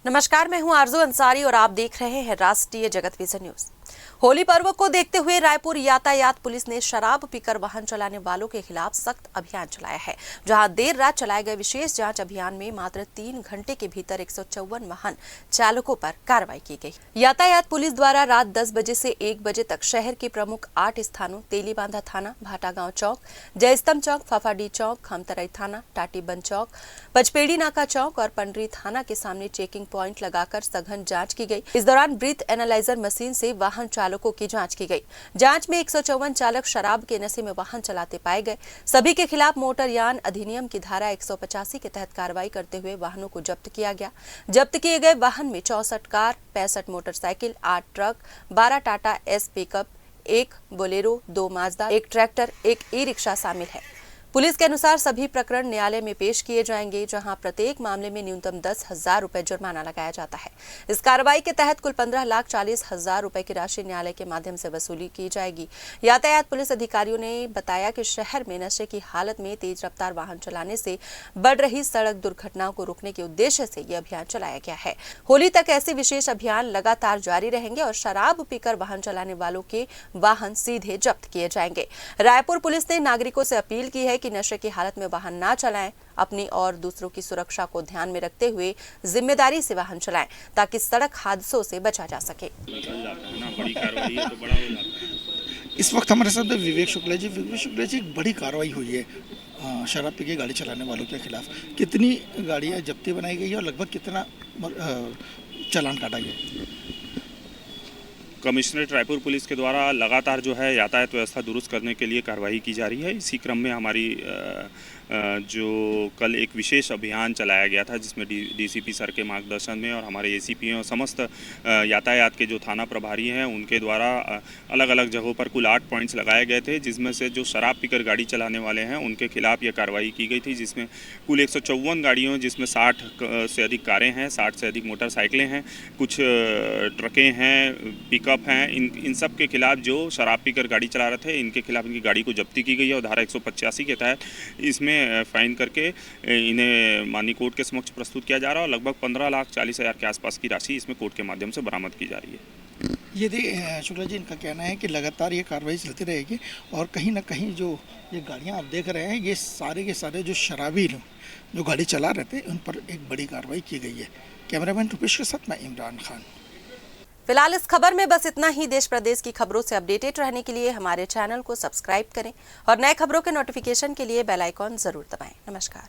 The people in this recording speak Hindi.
नमस्कार, मैं हूं आरजू अंसारी और आप देख रहे हैं राष्ट्रीय जगत विजन न्यूज। होली पर्व को देखते हुए रायपुर यातायात पुलिस ने शराब पीकर वाहन चलाने वालों के खिलाफ सख्त अभियान चलाया है। जहां देर रात चलाए गए विशेष जांच अभियान में मात्र 3 घंटे के भीतर 154 वाहन चालकों पर कार्रवाई की गई। यातायात पुलिस द्वारा रात 10 बजे से 1 बजे तक शहर के प्रमुख 8 स्थानों तेलीबांधा थाना, भाटागांव चौक, जयस्तंभ चौक, फाफाडी चौक, खमतराई थाना, टाटीबंद चौक, पचपेड़ी नाका चौक और पंडरी थाना के सामने चेकिंग प्वाइंट लगाकर सघन जांच की गई। इस दौरान ब्रीथ एनालाइजर मशीन से वाहन चालकों की जांच की गई। जांच में 154 चालक शराब के नशे में वाहन चलाते पाए गए। सभी के खिलाफ मोटर यान अधिनियम की धारा 185 के तहत कार्रवाई करते हुए वाहनों को जब्त किया गया। जब्त किए गए वाहन में 64 car, 65 motorcycle, 8 truck, 12 Tata S pickup, 1 Bolero, 2 Mazda, 1 tractor, 1 e rickshaw शामिल है। पुलिस के अनुसार सभी प्रकरण न्यायालय में पेश किए जाएंगे, जहां प्रत्येक मामले में न्यूनतम 10,000 रुपए जुर्माना लगाया जाता है। इस कार्रवाई के तहत कुल 15,40,000 रुपए की राशि न्यायालय के माध्यम से वसूली की जाएगी। यातायात पुलिस अधिकारियों ने बताया कि शहर में नशे की हालत में तेज रफ्तार वाहन चलाने से बढ़ रही सड़क दुर्घटनाओं को रोकने के उद्देश्य से यह अभियान चलाया गया है। होली तक ऐसे विशेष अभियान लगातार जारी रहेंगे और शराब पीकर वाहन चलाने वालों के वाहन सीधे जब्त किए जाएंगे। रायपुर पुलिस ने नागरिकों से अपील की है कि नशे की हालत में वाहन ना चलाएं। अपनी और दूसरों की सुरक्षा को ध्यान में रखते हुए जिम्मेदारी से वाहन चलाएं, ताकि सड़क हादसों से बचा जा सके। इस वक्त हमारे साथ विवेक शुक्ला जी। एक बड़ी कार्रवाई हुई है शराब पी के गाड़ी चलाने वालों के खिलाफ। कितनी गाड़ियां जब्ती बनाई गई है और लगभग कितना चालान काटा गया? कमिश्नरेट रायपुर पुलिस के द्वारा लगातार जो है यातायात व्यवस्था दुरुस्त करने के लिए कार्रवाई की जा रही है। इसी क्रम में हमारी जो कल एक विशेष अभियान चलाया गया था, जिसमें डीसीपी सर के मार्गदर्शन में और हमारे एसीपी और समस्त यातायात के जो थाना प्रभारी हैं उनके द्वारा अलग अलग जगहों पर कुल 8 पॉइंट्स लगाए गए थे, जिसमें से जो शराब पीकर गाड़ी चलाने वाले हैं उनके खिलाफ ये कार्रवाई की गई थी, जिसमें कुल 154 गाड़ियों, जिसमें 60 से अधिक कारें हैं, 60 से अधिक मोटरसाइकिलें हैं, कुछ ट्रकें हैं, पिकअप हैं। इन सब के खिलाफ जो शराब पीकर गाड़ी चला रहे थे, इनके खिलाफ इनकी गाड़ी को जब्ती की गई है और धारा 185 के तहत इसमें फाइन करके इन्हें माननीय कोर्ट के समक्ष प्रस्तुत किया जा रहा है और लगभग 15,40,000 के आसपास की राशि इसमें कोर्ट के माध्यम से बरामद की जा रही है। यदि शुक्ला जी, इनका कहना है कि लगातार ये कार्रवाई चलती रहेगी और कहीं ना कहीं जो ये गाड़ियां आप देख रहे हैं, ये सारे के सारे जो शराबी लोग जो गाड़ी चला रहे थे, उन पर एक बड़ी कार्रवाई की गई है। कैमरामैन रुपेश के साथ मैं इमरान खान। फिलहाल इस खबर में बस इतना ही। देश प्रदेश की खबरों से अपडेटेड रहने के लिए हमारे चैनल को सब्सक्राइब करें और नए खबरों के नोटिफिकेशन के लिए बेल आइकॉन जरूर दबाएं। नमस्कार।